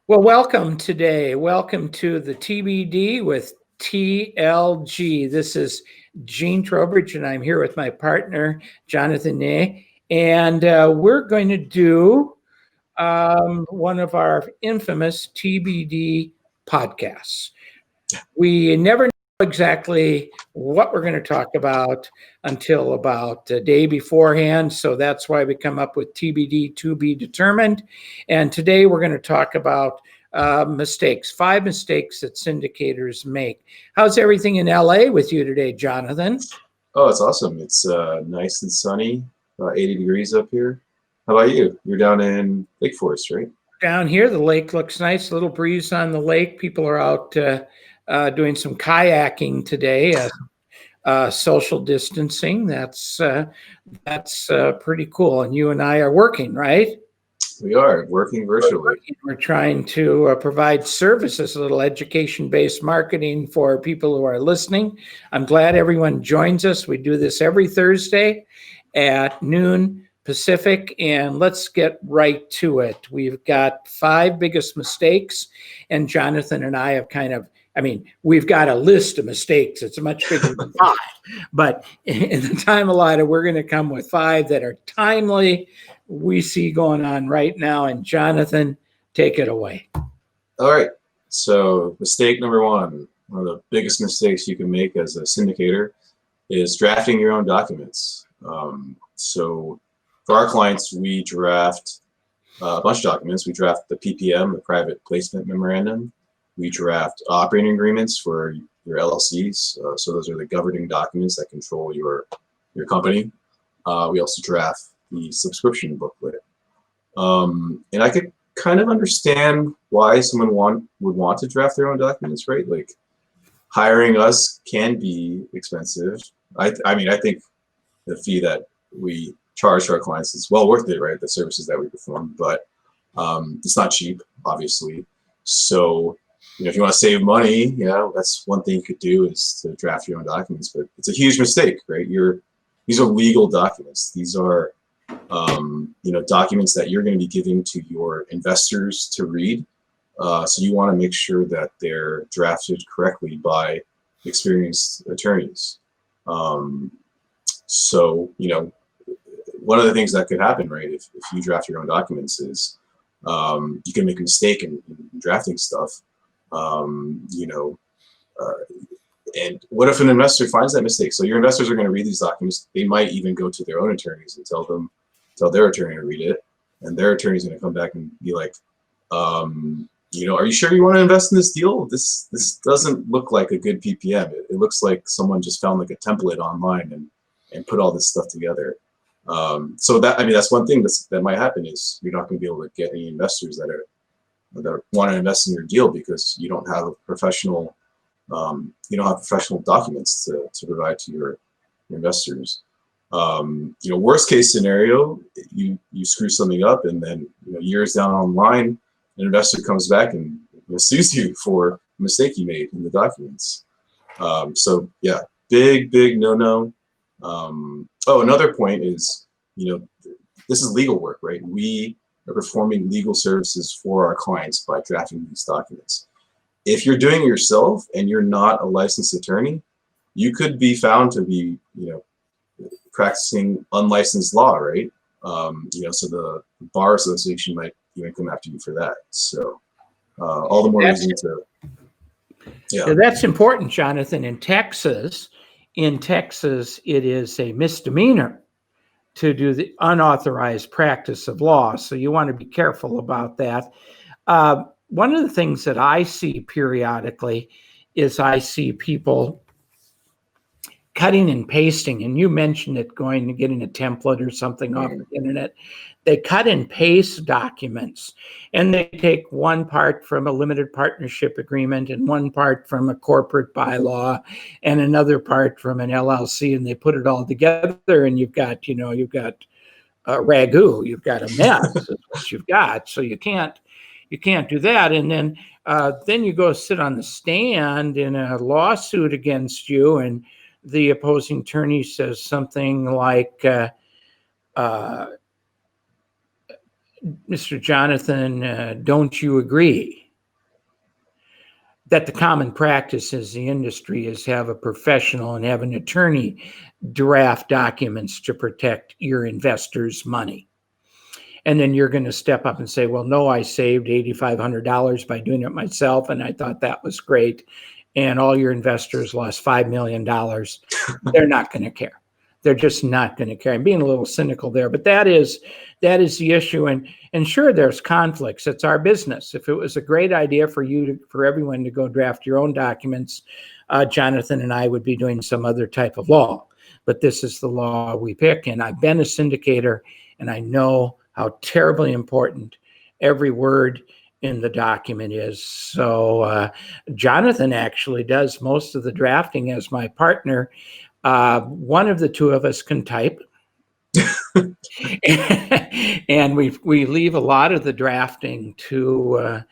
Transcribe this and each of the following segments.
Well, welcome today. Welcome to the TBD with TLG. This is Gene Trowbridge, and I'm here with my partner, Jonathan Nieh. And we're going to do one of our infamous TBD podcasts. We never know exactly what we're going to talk about until about a day beforehand. So that's why we come up with TBD, to be determined. And today we're going to talk about mistakes, 5 mistakes that syndicators make. How's everything in LA with you today, Jonathan? Oh, it's awesome. It's nice and sunny, 80 degrees up here. How about you? You're down in Lake Forest, right? Down here, the lake looks nice, a little breeze on the lake. People are out doing some kayaking today. Social distancing. That's pretty cool. And you and I are working, right? We are working virtually. We're trying to provide services, a little education-based marketing for people who are listening. I'm glad everyone joins us. We do this every Thursday at noon Pacific, and let's get right to it. We've got 5 biggest mistakes, and Jonathan and I have we've got a list of mistakes. It's much bigger than 5, but in the time allotted, we're going to come with 5 that are timely, we see going on right now. And Jonathan, take it away. All right. So mistake number 1, one of the biggest mistakes you can make as a syndicator is drafting your own documents. So for our clients, we draft a bunch of documents. We draft the PPM, the private placement memorandum. We draft operating agreements for your LLCs. So those are the governing documents that control your company. We also draft the subscription booklet. And I could kind of understand why someone would want to draft their own documents, right? Like hiring us can be expensive. I think the fee that we charge our clients is well worth it, right? The services that we perform, but it's not cheap, obviously. So if you want to save money, that's one thing you could do is to draft your own documents, but it's a huge mistake, right? These are legal documents. These are, documents that you're going to be giving to your investors to read. So you want to make sure that they're drafted correctly by experienced attorneys. So one of the things that could happen, right, if you draft your own documents is you can make a mistake in drafting stuff. And what if an investor finds that mistake? So your investors are going to read these documents. They might even go to their own attorneys and tell their attorney to read it, and their attorney is going to come back and be like, are you sure you want to invest in this deal? This doesn't look like a good PPM. It looks like someone just found like a template online and put all this stuff together. So that's one thing that might happen is you're not going to be able to get any investors that want to invest in your deal because you don't have professional documents to provide to your investors. Worst case scenario, you screw something up, and then years down the line, an investor comes back and sues you for a mistake you made in the documents. So yeah, big no. Another point is, this is legal work, right? We are performing legal services for our clients by drafting these documents. If you're doing it yourself and you're not a licensed attorney, you could be found to be, practicing unlicensed law, right? So the Bar Association might even come after you for that. So all the more reason to. Yeah, that's important, Jonathan. In Texas, it is a misdemeanor to do the unauthorized practice of law. So you want to be careful about that. One of the things that I see periodically is I see people cutting and pasting, and you mentioned it, going to getting a template or something off the internet. They cut and paste documents, and they take one part from a limited partnership agreement and one part from a corporate bylaw and another part from an LLC, and they put it all together, and you've got a ragu, you've got a mess, is what you've got. So you can't do that. And then you go sit on the stand in a lawsuit against you, and the opposing attorney says something like, Mr. Jonathan, don't you agree that the common practice as the industry is have a professional and have an attorney draft documents to protect your investors' money? And then you're going to step up and say, well, no, I saved $8,500 by doing it myself, and I thought that was great. And all your investors lost $5 million. They're not going to care. They're just not going to care. I'm being a little cynical there, but that is the issue. And sure, there's conflicts. It's our business. If it was a great idea for everyone to go draft your own documents, Jonathan and I would be doing some other type of law. But this is the law we pick. And I've been a syndicator, and I know how terribly important every word in the document is. So Jonathan actually does most of the drafting as my partner. One of the two of us can type. And we leave a lot of the drafting to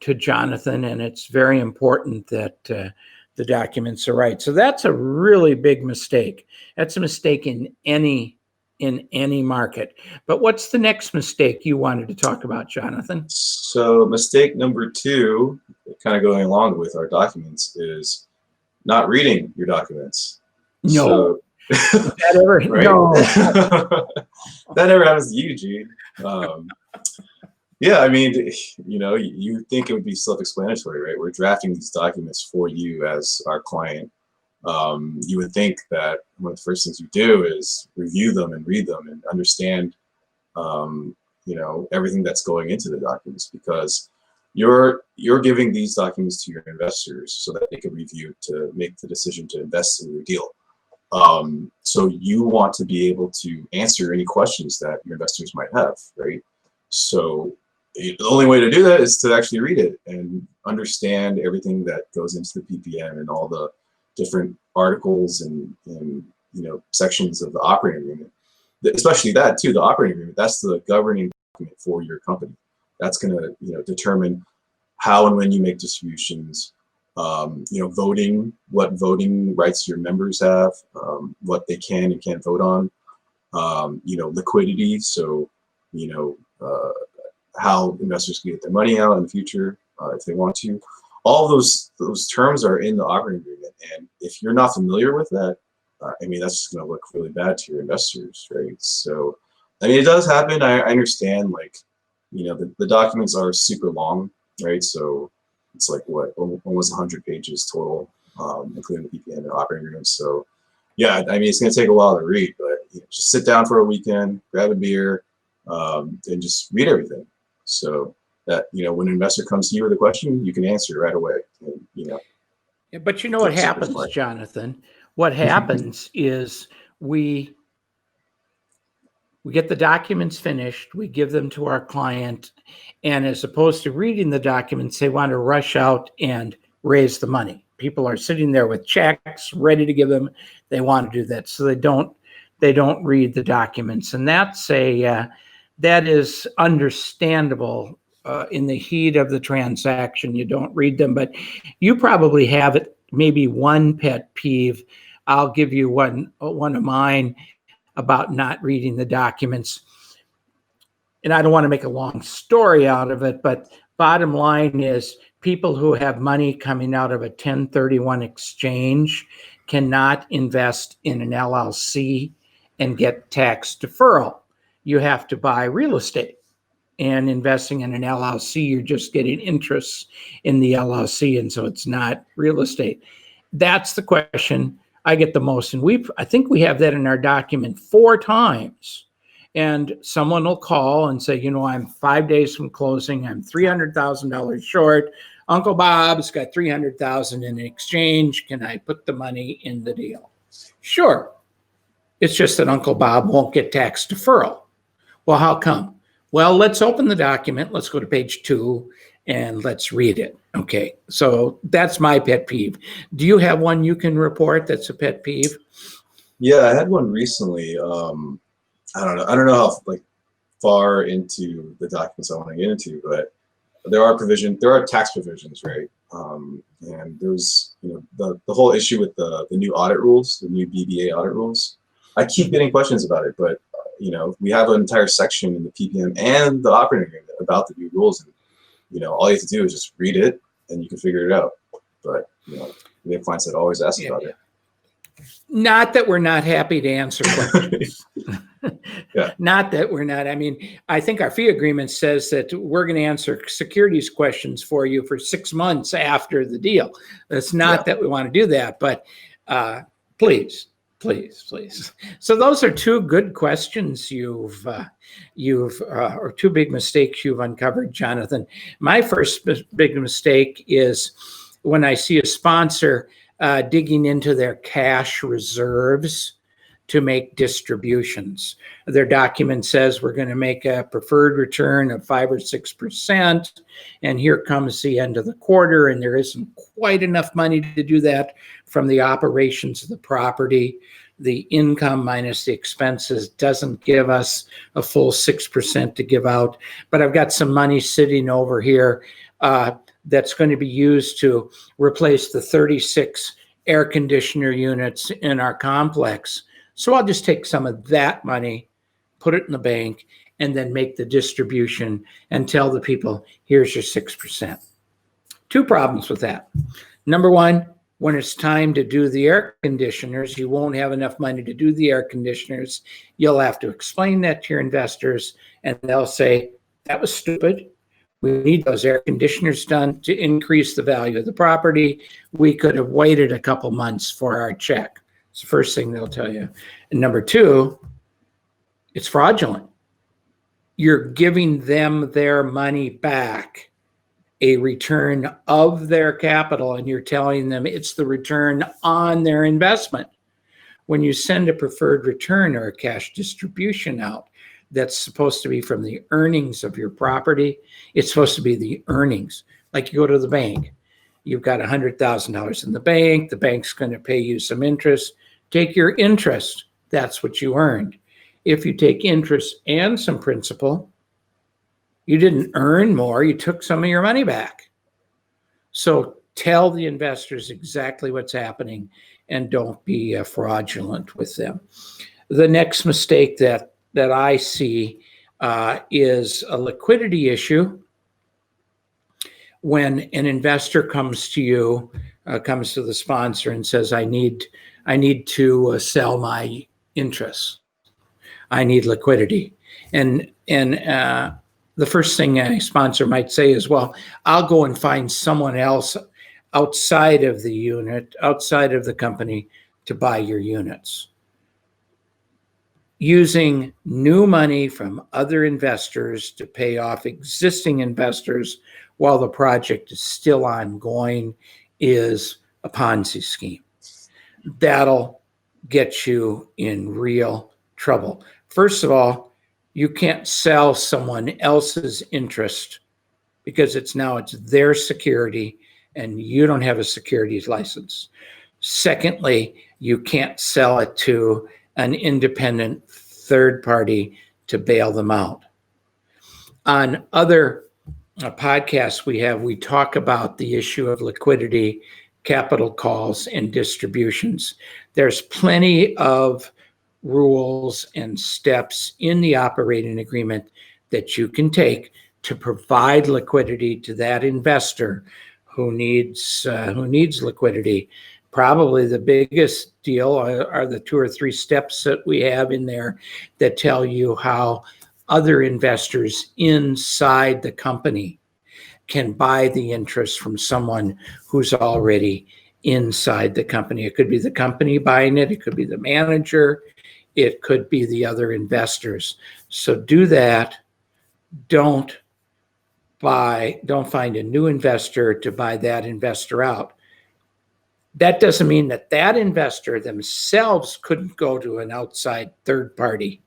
Jonathan, and it's very important that the documents are right. So that's a really big mistake. That's a mistake in any market. But what's the next mistake you wanted to talk about, Jonathan? So mistake number 2, kind of going along with our documents, is not reading your documents. No. So, that never happens to you, Gene. Yeah, I mean, you think it would be self-explanatory, right? We're drafting these documents for you as our client. You would think that one of the first things you do is review them and read them and understand, everything that's going into the documents, because you're giving these documents to your investors so that they can review to make the decision to invest in your deal. So you want to be able to answer any questions that your investors might have, right? So the only way to do that is to actually read it and understand everything that goes into the PPM and all the different articles and sections of the operating agreement. Especially that too, the operating agreement, that's the governing document for your company. That's going to determine how and when you make distributions, voting, what voting rights your members have, what they can and can't vote on, liquidity. So, how investors can get their money out in the future if they want to. All those terms are in the operating agreement, and if you're not familiar with that, that's just going to look really bad to your investors, right? So, it does happen. I understand, the documents are super long, right? So it's like almost 100 pages total, including the PPM and operating agreements. So yeah, it's going to take a while to read, but just sit down for a weekend, grab a beer, and just read everything. So that, when an investor comes to you with a question, you can answer right away. And, Yeah, but what happens, Jonathan? What happens is we get the documents finished, we give them to our client, and as opposed to reading the documents, they want to rush out and raise the money. People are sitting there with checks ready to give them. They want to do that, so they don't read the documents, and that is understandable. In the heat of the transaction, you don't read them, but you probably have it. Maybe one pet peeve. I'll give you one of mine about not reading the documents. And I don't want to make a long story out of it, but bottom line is people who have money coming out of a 1031 exchange cannot invest in an LLC and get tax deferral. You have to buy real estate. And investing in an LLC, you're just getting interest in the LLC, and so it's not real estate. That's the question I get the most, and I think we have that in our document 4 times. And someone will call and say, I'm 5 days from closing, I'm $300,000 short. Uncle Bob's got $300,000 in exchange. Can I put the money in the deal? Sure. It's just that Uncle Bob won't get tax deferral. Well, how come? Well, let's open the document. Let's go to page 2 and let's read it. Okay, so that's my pet peeve. Do you have one you can report that's a pet peeve? Yeah, I had one recently. I don't know how far into the documents I want to get into, but there are tax provisions, right? And there's the whole issue with the new audit rules, the new BBA audit rules. I keep getting questions about it, but we have an entire section in the PPM and the operating agreement about the new rules, and all you have to do is just read it and you can figure it out. But we have clients that always ask about it. Not that we're not happy to answer questions. Yeah. Not that we're not. I mean, I think our fee agreement says that we're going to answer securities questions for you for 6 months after the deal. It's not that we want to do that, but please. So those are two good questions or two big mistakes you've uncovered, Jonathan. My first big mistake is when I see a sponsor digging into their cash reserves to make distributions. Their document says we're going to make a preferred return of 5 or 6%, and here comes the end of the quarter, and there isn't quite enough money to do that from the operations of the property. The income minus the expenses doesn't give us a full 6% to give out, but I've got some money sitting over here that's going to be used to replace the 36 air conditioner units in our complex. So I'll just take some of that money, put it in the bank, and then make the distribution and tell the people, here's your 6%. Two problems with that. Number one, when it's time to do the air conditioners, you won't have enough money to do the air conditioners. You'll have to explain that to your investors, and they'll say, that was stupid. We need those air conditioners done to increase the value of the property. We could have waited a couple months for our check. It's the first thing they'll tell you. And number two, it's fraudulent. You're giving them their money back, a return of their capital, and you're telling them it's the return on their investment. When you send a preferred return or a cash distribution out, that's supposed to be from the earnings of your property. It's supposed to be the earnings. Like you go to the bank, you've got $100,000 in the bank. The bank's going to pay you some interest. Take your interest. That's what you earned. If you take interest and some principal, you didn't earn more. You took some of your money back. So tell the investors exactly what's happening and don't be fraudulent with them. The next mistake that I see is a liquidity issue. When an investor comes to you, comes to the sponsor and says, I need to sell my interests. I need liquidity. And the first thing a sponsor might say is, well, I'll go and find someone else outside of the unit, outside of the company to buy your units. Using new money from other investors to pay off existing investors while the project is still ongoing is a Ponzi scheme. That'll get you in real trouble. First of all, you can't sell someone else's interest because it's their security and you don't have a securities license. Secondly, you can't sell it to an independent third party to bail them out. On other podcasts we talk about the issue of liquidity, capital calls, and distributions. There's plenty of rules and steps in the operating agreement that you can take to provide liquidity to that investor who needs liquidity. Probably the biggest deal are the 2 or 3 steps that we have in there that tell you how other investors inside the company can buy the interest from someone who's already inside the company. It could be the company buying it. It could be the manager. It could be the other investors. So do that. Don't find a new investor to buy that investor out. That doesn't mean that investor themselves couldn't go to an outside third party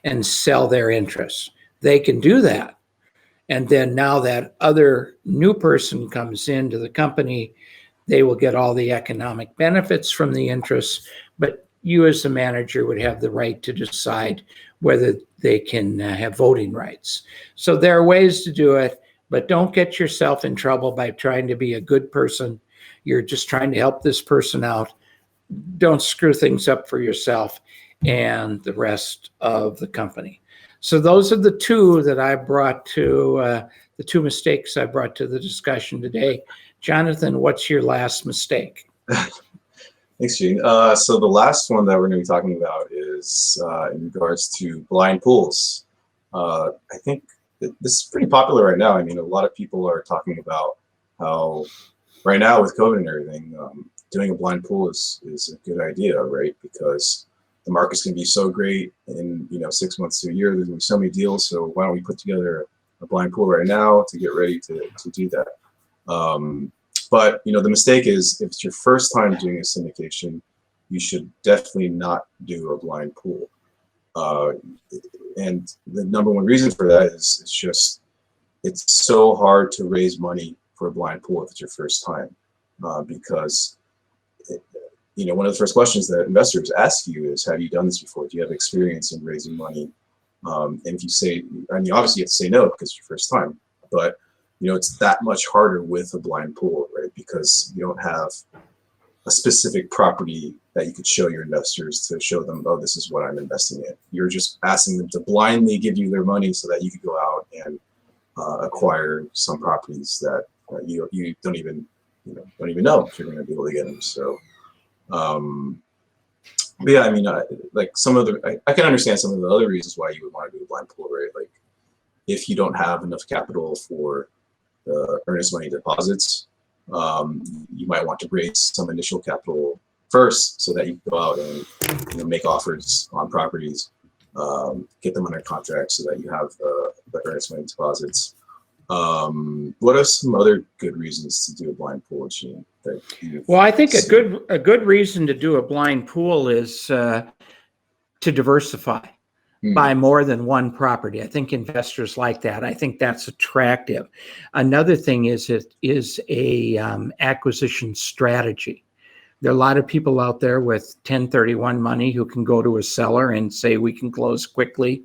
and sell their interests. They can do that. And then now that other new person comes into the company, they will get all the economic benefits from the interests, but you as the manager would have the right to decide whether they can have voting rights. So there are ways to do it, but don't get yourself in trouble by trying to be a good person. You're just trying to help this person out. Don't screw things up for yourself. and the rest of the company. So those are the two that I brought to the two mistakes I brought to the discussion today. Jonathan, what's your last mistake? Thanks, Gene. So the last one that we're going to be talking about is in regards to blind pools. I think this is pretty popular right now. I mean, a lot of people are talking about how right now with COVID and everything, doing a blind pool is a good idea, right? Because the market's going to be so great in 6 months to a year. There's going to be so many deals. So why don't we put together a blind pool right now to get ready to do that? But the mistake is, if it's your first time doing a syndication, you should definitely not do a blind pool. And the number one reason for that is it's so hard to raise money for a blind pool if it's your first time, because one of the first questions that investors ask you is, have you done this before? Do you have experience in raising money? And if you say, obviously you have to say no because it's your first time, but it's that much harder with a blind pool, right? Because you don't have a specific property that you could show your investors to show them, oh, this is what I'm investing in. You're just asking them to blindly give you their money so that you could go out and acquire some properties that you don't even know if you're going to be able to get them. So, but yeah, like I can understand some of the other reasons why you would want to do a blind pool, right? Like if you don't have enough capital for earnest money deposits, you might want to raise some initial capital first so that you can go out and make offers on properties, get them under contract so that you have the earnest money deposits. What are some other good reasons to do a blind pool, Gene? Well, I think a good reason to do a blind pool is to diversify. Buy more than one property. I think investors like that. I think that's attractive. Another thing is it is a acquisition strategy. There are a lot of people out there with 1031 money who can go to a seller and say, we can close quickly.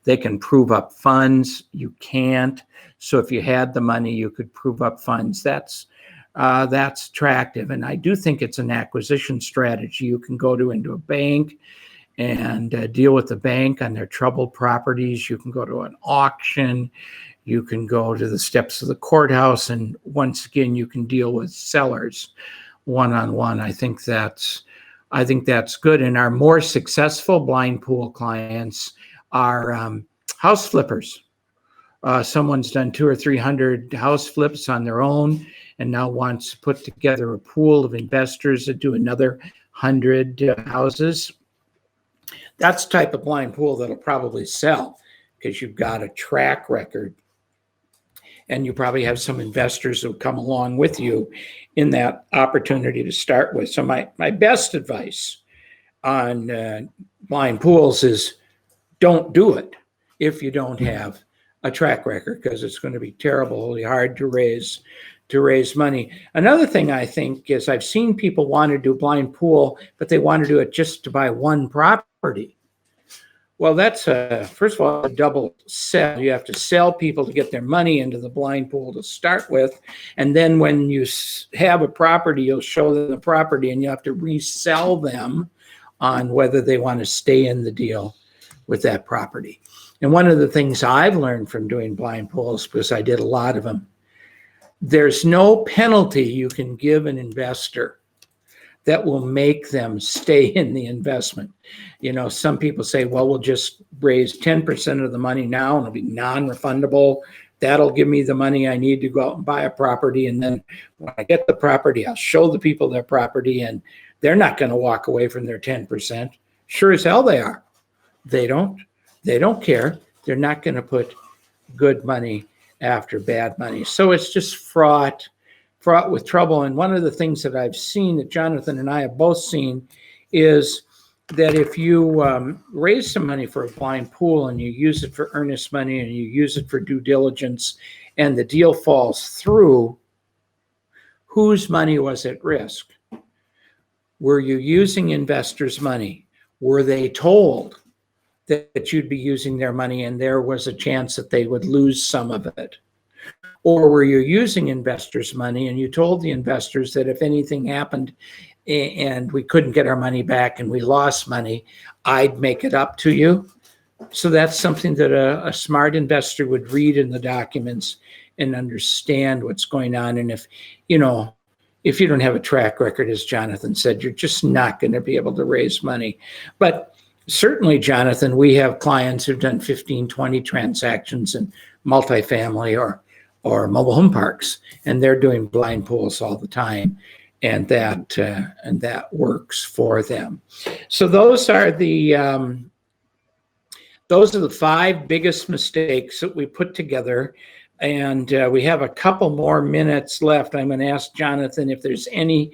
They can prove up funds. You can't. So if you had the money, you could prove up funds. That's attractive. And I do think it's an acquisition strategy. You can go into a bank and deal with the bank on their troubled properties. You can go to an auction. You can go to the steps of the courthouse. And once again, you can deal with sellers one-on-one. I think that's good. And our more successful blind pool clients are house flippers. Someone's done 200 or 300 house flips on their own and now wants to put together a pool of investors that do another 100 houses. That's the type of blind pool that'll probably sell because you've got a track record and you probably have some investors who come along with you in that opportunity to start with. So my best advice on blind pools is don't do it if you don't have a track record, because it's going to be terribly hard to raise money. Another thing I think is I've seen people want to do blind pool, but they want to do it just to buy one property. Well, that's first of all, a double sell. You have to sell people to get their money into the blind pool to start with. And then when you have a property, you'll show them the property and you have to resell them on whether they want to stay in the deal with that property. And one of the things I've learned from doing blind pools, because I did a lot of them, there's no penalty you can give an investor that will make them stay in the investment. Some people say, well, we'll just raise 10% of the money now and it'll be non-refundable. That'll give me the money I need to go out and buy a property. And then when I get the property, I'll show the people their property and they're not going to walk away from their 10%. Sure as hell they are. They don't care. They're not going to put good money after bad money. So it's just fraught with trouble. And one of the things that I've seen, that Jonathan and I have both seen, is that if you raise some money for a blind pool and you use it for earnest money and you use it for due diligence and the deal falls through, whose money was at risk? Were you using investors' money? Were they told that you'd be using their money and there was a chance that they would lose some of it? Or were you using investors' money and you told the investors that if anything happened and we couldn't get our money back and we lost money, I'd make it up to you. So that's something that a smart investor would read in the documents and understand what's going on. And if you don't have a track record, as Jonathan said, you're just not going to be able to raise money. But certainly, Jonathan, we have clients who've done 15, 20 transactions in multifamily or mobile home parks, and they're doing blind pools all the time. And that works for them. So those are the 5 biggest mistakes that we put together. And we have a couple more minutes left. I'm going to ask Jonathan if there's any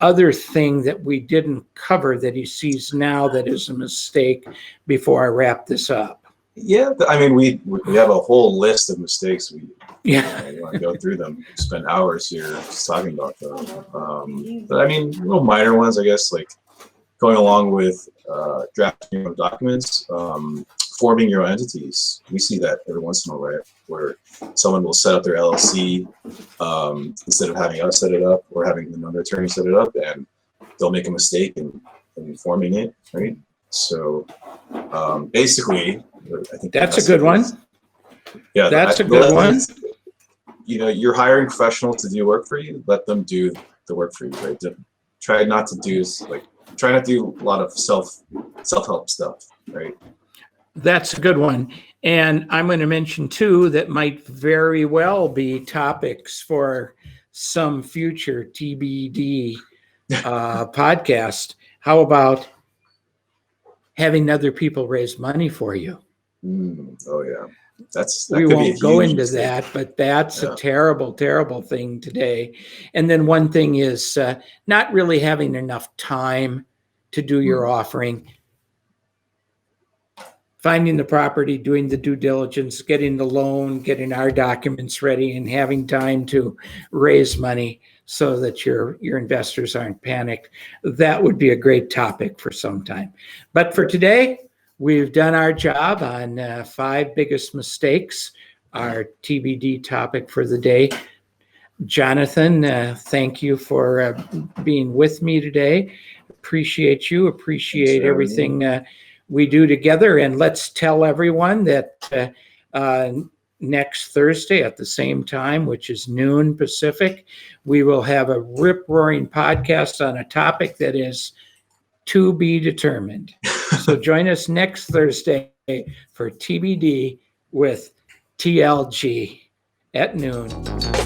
other thing that we didn't cover that he sees now that is a mistake before I wrap this up. Yeah, I mean, we have a whole list of mistakes. We want to go through them. Spend hours here just talking about them. But I mean, little minor ones, I guess, like going along with drafting of documents, forming your own entities. We see that every once in a while, where someone will set up their LLC instead of having us set it up or having another attorney set it up, and they'll make a mistake in forming it, right? So basically, I think that's a good one. Yeah, that's a good one. You're hiring professionals to do work for you. Let them do the work for you, right? Try not to do a lot of self-help stuff, right? That's a good one. And I'm going to mention two that might very well be topics for some future TBD podcast. How about having other people raise money for you? Oh yeah. We won't go into that, but that's a terrible, terrible thing today. And then one thing is not really having enough time to do your offering. Finding the property, doing the due diligence, getting the loan, getting our documents ready, and having time to raise money so that your investors aren't panicked. That would be a great topic for some time. But for today, we've done our job on 5 biggest mistakes, our TBD topic for the day. Jonathan, thank you for being with me today. Appreciate you. Appreciate everything we do together. And let's tell everyone that next Thursday at the same time, which is noon Pacific, we will have a rip-roaring podcast on a topic that is to be determined. So join us next Thursday for TBD with TLG at noon.